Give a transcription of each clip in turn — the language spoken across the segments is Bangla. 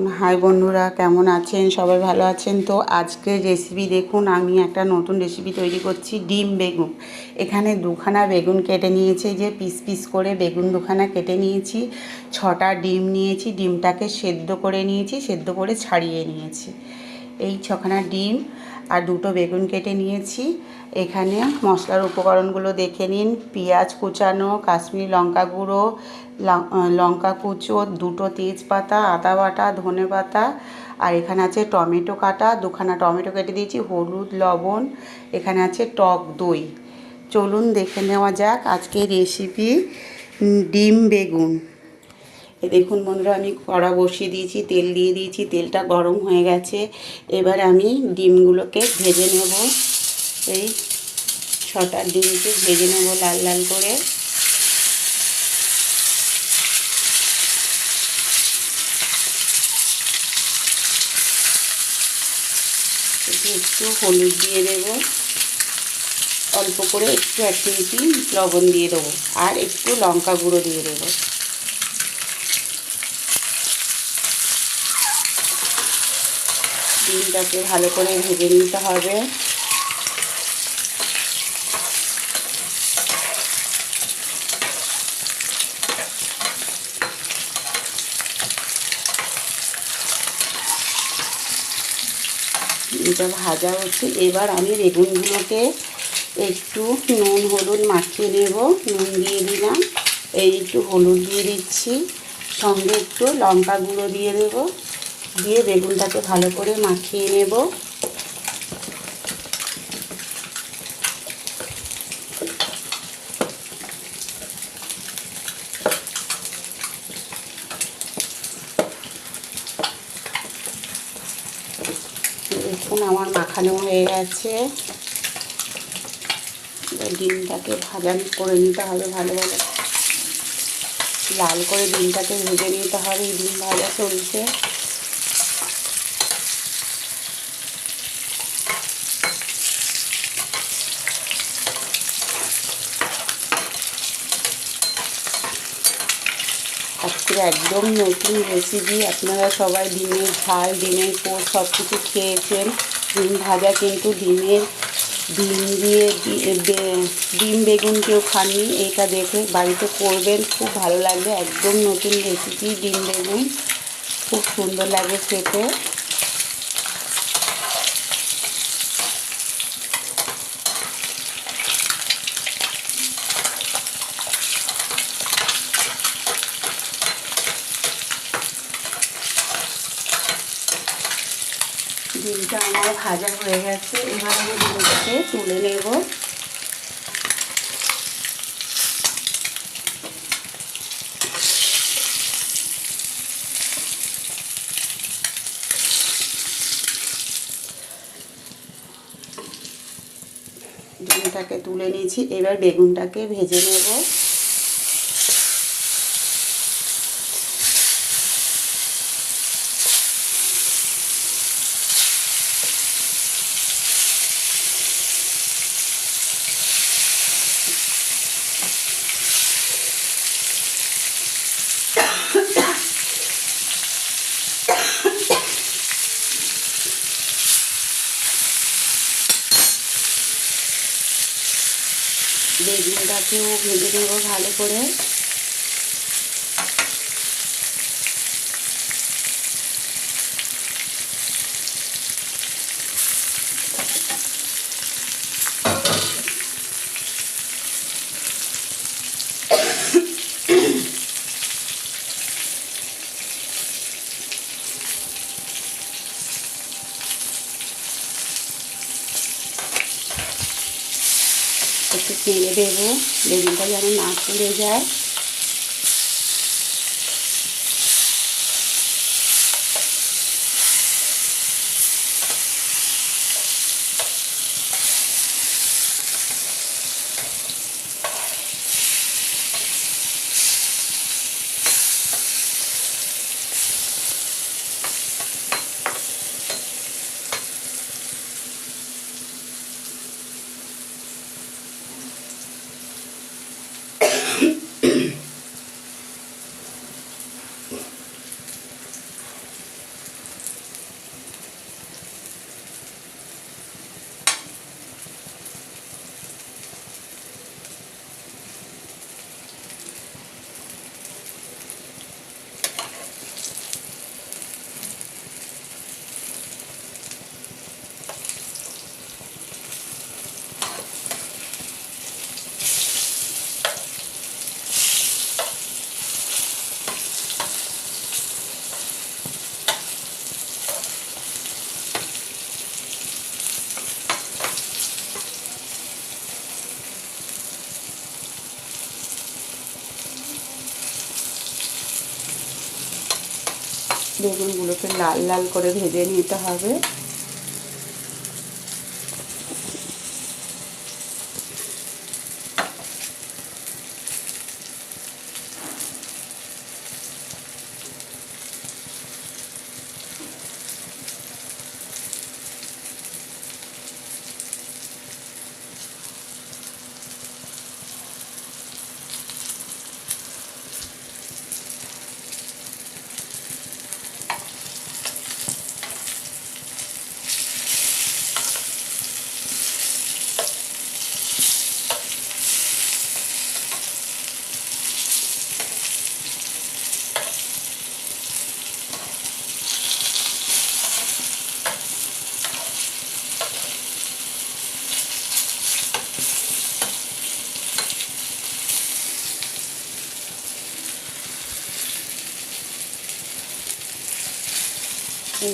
হাই বন্ধুরা, কেমন আছেন? সবাই ভালো আছেন তো? আজকের রেসিপি দেখুন, আমি একটা নতুন রেসিপি তৈরি করছি, ডিম বেগুন। এখানে দুখানা বেগুন কেটে নিয়েছি, যে পিস পিস করে বেগুন দুখানা কেটে নিয়েছি। 6টা ডিম নিয়েছি, ডিমটাকে সেদ্ধ করে নিয়েছি, সেদ্ধ করে ছাড়িয়ে নিয়েছি। এই 6খানা ডিম আর 2টো বেগুন কেটে নিয়েছি। এখানে মশলার উপকরণগুলো দেখে নিন। পেঁয়াজ কুচানো, কাশ্মীরি লঙ্কা গুঁড়ো, লঙ্কা কুচো, 2টো তেজপাতা, আদা বাটা, ধনে পাতা, আর এখানে আছে টমেটো কাটা, 2খানা টমেটো কেটে দিয়েছি, হলুদ, লবণ, এখানে আছে টক দই। চলুন দেখে নেওয়া যাক আজকের রেসিপি ডিম বেগুন। দেখুন বন্ধুরা, আমি কড়া বসিয়ে দিয়েছি, তেল দিয়ে দিয়েছি, তেলটা গরম হয়ে গেছে। এবার আমি ডিমগুলোকে ভেজে নেব। এই 6টা ডিমকে ভেজে নেব লাল লাল করে। একটু হলুদ দিয়ে দেব, অল্প করে একটু 1 চিমটি লবণ দিয়ে দেবো, আর একটু লঙ্কা গুঁড়ো দিয়ে দেবো। ডিমটাকে ভালো করে ভেজে নিতে হবে। ডিমটা ভাজা হচ্ছে। এবার আমি বেগুনগুলোকে একটু নুন হলুদ মাখিয়ে নেব। নুন দিয়ে দিলাম, এই একটু হলুদ দিয়ে দিচ্ছি, সঙ্গে একটু লঙ্কা গুঁড়ো দিয়ে দেব, দিয়ে বেগুনটাকে ভালো করে মাখিয়ে নেব। দেখুন আমার মাখানো হয়ে গেছে। ডিমটাকে ভাজা করে নিতে হবে, ভালো ভালো লাল করে ডিমটাকে ভেজে নিতে হবে। ডিম ভাজা চলছে। আজকে একদম নতুন রেসিপি। আপনারা সবাই ডিমের ঝাল, ডিমের পোচ সব কিছু খেয়েছেন। ডিম ভাজা কিন্তু ডিম দিয়ে ডিম বেগুন কেউ খাননি, এটা দেখে বাড়িতে করবেন, খুব ভালো লাগবে। একদম নতুন রেসিপি ডিম বেগুন, খুব সুন্দর লাগে খেতে। ডিমটা আমার ভাজা হয়ে গেছে। এবার আমি ডিমটাকে তুলে নেব। ডিমটাকে তুলে নিয়েছি, এবার বেগুনটাকে ভেজে নেব। বেগুনটাকেও ভেজে নেব ভালো করে। একটু নেড়ে দেবো, বেগুনটা যেন না পুড়ে যায়। বেগুনগুলোকে লাল লাল করে ভেজে নিতে হবে।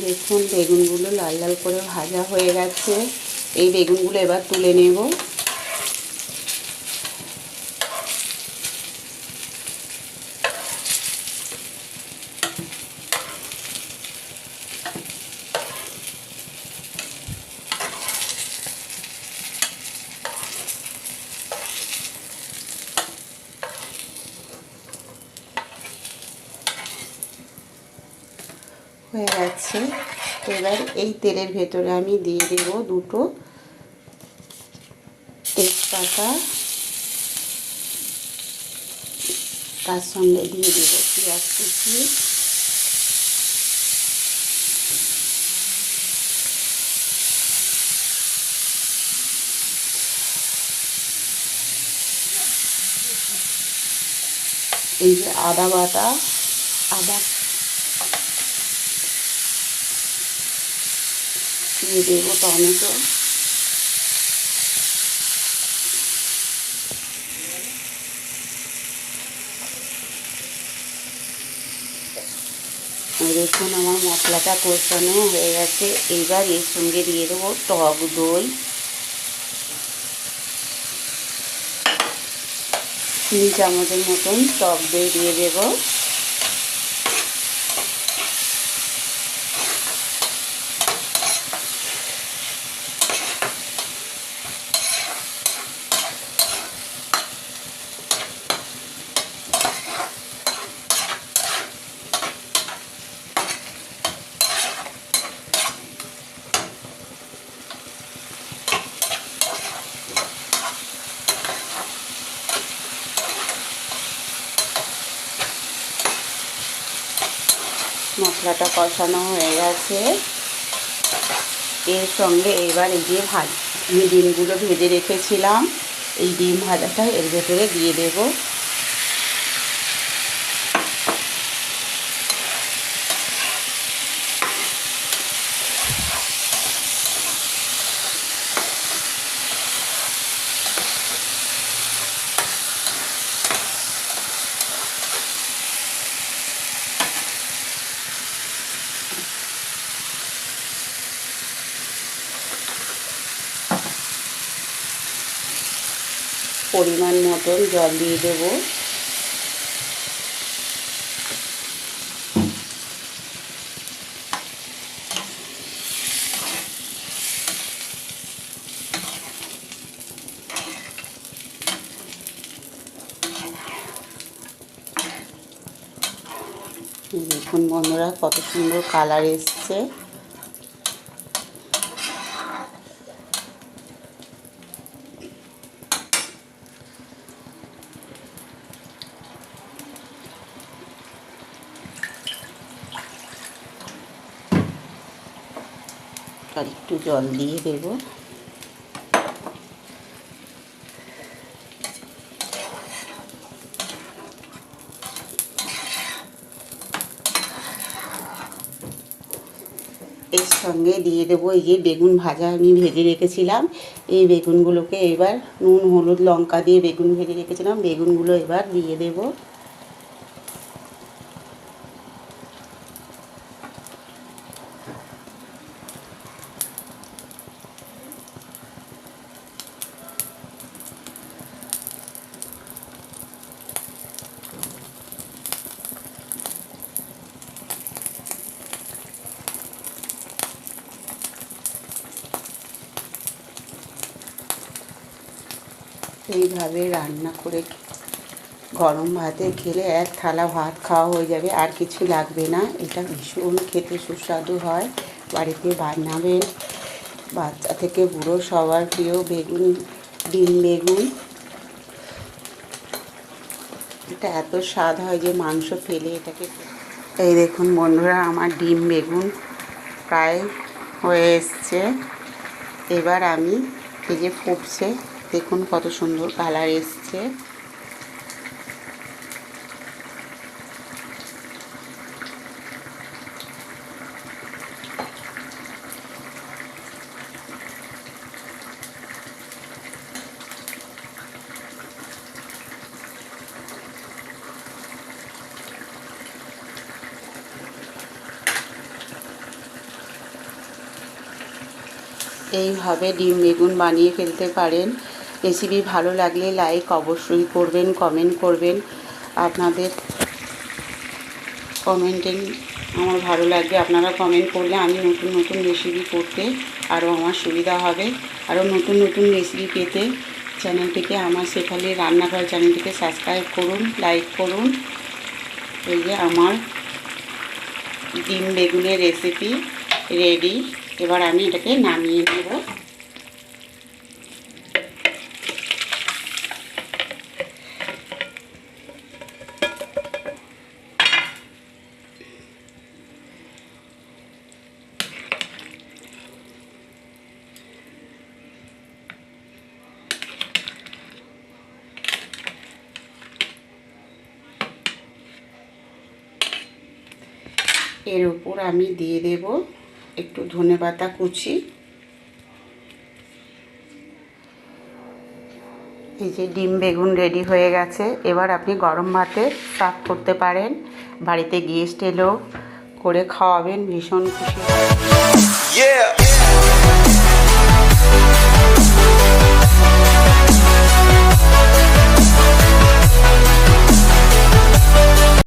দেখুন বেগুনগুলো লাল লাল করে ভাজা হয়ে গেছে। এই বেগুনগুলো এবার তুলে নেব। হয়ে গেছে। এবার এই তেলের ভেতরে আমি দিয়ে দেব দুটো তেজপাতা, তার সঙ্গে দিয়ে দেব পেঁয়াজ কুচি, এই যে আদা বাটা, আদা দিয়ে দেব টমেটো, দেখুন আমার মশলাটা কষানো হয়ে গেছে। এইবার এর সঙ্গে দিয়ে দেবো টক দই, 3 চামচের মতন টক দই দিয়ে দেব। মশলাটা কষানো হয়ে গেছে। এর সঙ্গে এবার এই যে আমি ডিমগুলো ভেজে রেখেছিলাম, এই ডিম ভাজাটা এর ভেতরে দিয়ে দেব। পরিমাণ মতন জল দিয়ে দেব। দেখুন বন্ধুরা কত সুন্দর কালার এসছে। আর একটু জল দিয়ে দেব। এর সঙ্গে দিয়ে দেবো এই যে বেগুন ভাজা আমি ভেজে রেখেছিলাম, এই বেগুনগুলোকে এবার নুন হলুদ লঙ্কা দিয়ে বেগুন ভেজে রেখেছিলাম, বেগুনগুলো এবার দিয়ে দেব। এইভাবে রান্না করে গরম ভাতে খেলে এক থালা ভাত খাওয়া হয়ে যাবে, আর কিছু লাগবে না। এটা ভীষণ খেতে সুস্বাদু হয়, বাড়িতে বানাবেন। বাচ্চা থেকে বুড়ো সবার প্রিয় বেগুন, ডিম বেগুন। এটা এত স্বাদ হয় যে মাংস ফেলে এটাকে। এই দেখুন বন্ধুরা, আমার ডিম বেগুন প্রায় হয়ে এসছে। এবার আমি এই যে ফুটছে, দেখুন কত সুন্দর কালার এসছে। এইভাবে ডিম বেগুন বানিয়ে ফেলতে পারেন। রেসিপি ভালো লাগলে লাইক অবশ্যই করবেন, কমেন্ট করবেন। আপনাদের কমেন্টিং আমার ভালো লাগবে। আপনারা কমেন্ট করলে আমি নতুন নতুন রেসিপি করতে আরও আমার সুবিধা হবে। আরও নতুন নতুন রেসিপি পেতে চ্যানেলটিকে, আমার শেফালি রান্নাঘর চ্যানেলটিকে সাবস্ক্রাইব করুন, লাইক করুন। এই যে আমার ডিম বেগুনের রেসিপি রেডি। এবার আমি এটাকে নামিয়ে নেব। এর উপর আমি দিয়ে দেব একটু ধনেপাতা কুচি। এই যে ডিম বেগুন রেডি হয়ে গেছে। এবার আপনি গরম ভাতে সার্ভ করতে পারেন। বাড়িতে গেস্ট এলেও করে খাওয়াবেন, ভীষণ খুশি।